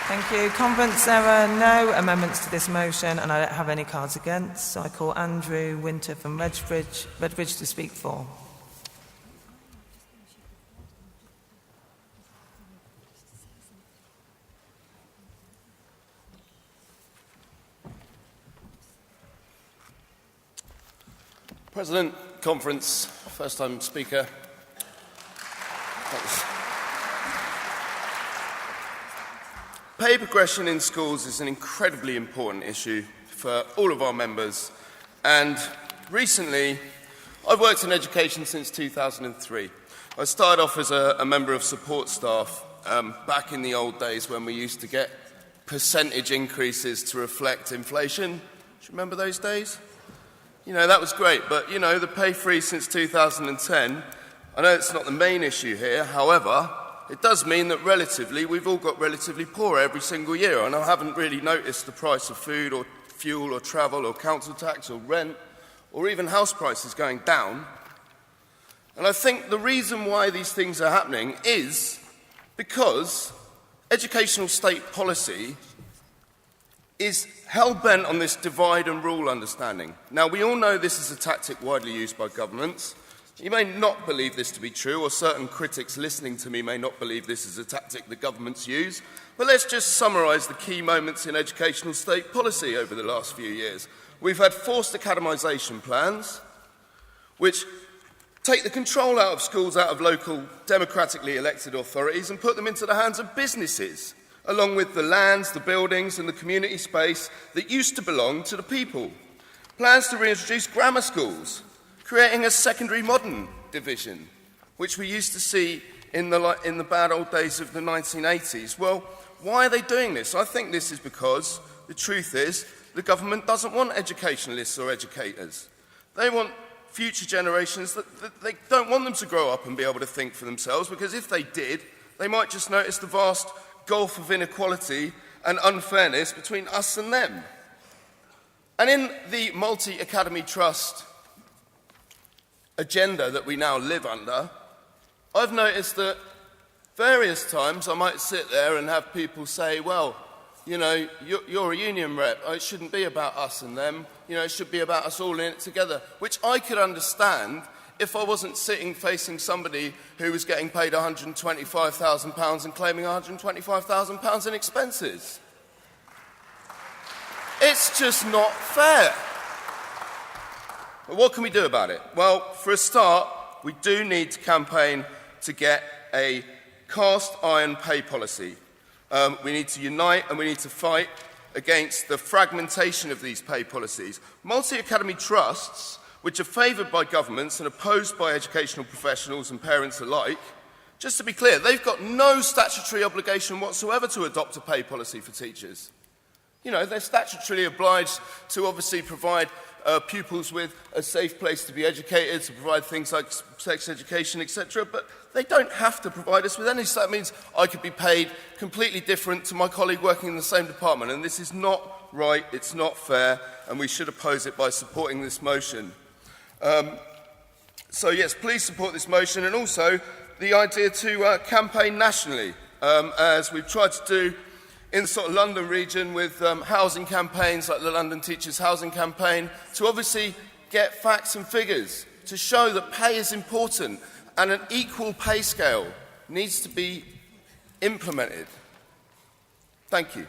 Thank you. Conference, there are no amendments to this motion and I don't have any cards against, so I call Andrew Winter from Redbridge to speak for. President, Conference, first-time speaker. Thanks. Pay progression in schools is an incredibly important issue for all of our members, and recently I've worked in education since 2003. I started off as a member of support staff back in the old days when we used to get percentage increases to reflect inflation. Do you remember those days? You know, that was great, but you know, the pay freeze since 2010, I know it's not the main issue here, however, it does mean that relatively, we've all got relatively poor every single year, and I haven't really noticed the price of food or fuel or travel or council tax or rent or even house prices going down. And I think the reason why these things are happening is because educational state policy is hell-bent on this divide and rule understanding. Now, we all know this is a tactic widely used by governments. You may not believe this to be true, or certain critics listening to me may not believe this is a tactic that governments use, but let's just summarise the key moments in educational state policy over the last few years. We've had forced academisation plans, which take the control out of schools out of local democratically elected authorities and put them into the hands of businesses, along with the lands, the buildings and the community space that used to belong to the people. Plans to reintroduce grammar schools, creating a secondary modern division, which we used to see in the bad old days of the 1980s. Well, why are they doing this? I think this is because the truth is the government doesn't want educationalists or educators. They want future generations that they don't want them to grow up and be able to think for themselves, because if they did, they might just notice the vast gulf of inequality and unfairness between us and them. And in the multi-academy trust agenda that we now live under, I've noticed that various times I might sit there and have people say, well, you know, you're a union rep, it shouldn't be about us and them, you know, it should be about us all in it together, which I could understand if I wasn't sitting facing somebody who was getting paid £125,000 and claiming £125,000 in expenses. It's just not fair. But what can we do about it? Well, for a start, we do need to campaign to get a cast iron pay policy. We need to unite and we need to fight against the fragmentation of these pay policies. Multi-academy trusts, which are favoured by governments and opposed by educational professionals and parents alike, just to be clear, they've got no statutory obligation whatsoever to adopt a pay policy for teachers. You know, they're statutorily obliged to obviously provide pupils with a safe place to be educated, to provide things like sex education, etc., but they don't have to provide us with any. So that means I could be paid completely different to my colleague working in the same department, and this is not right, it's not fair, and we should oppose it by supporting this motion. So yes, please support this motion, and also the idea to campaign nationally, as we've tried to do in the sort of London region with housing campaigns like the London Teachers Housing Campaign, to obviously get facts and figures, to show that pay is important and an equal pay scale needs to be implemented. Thank you.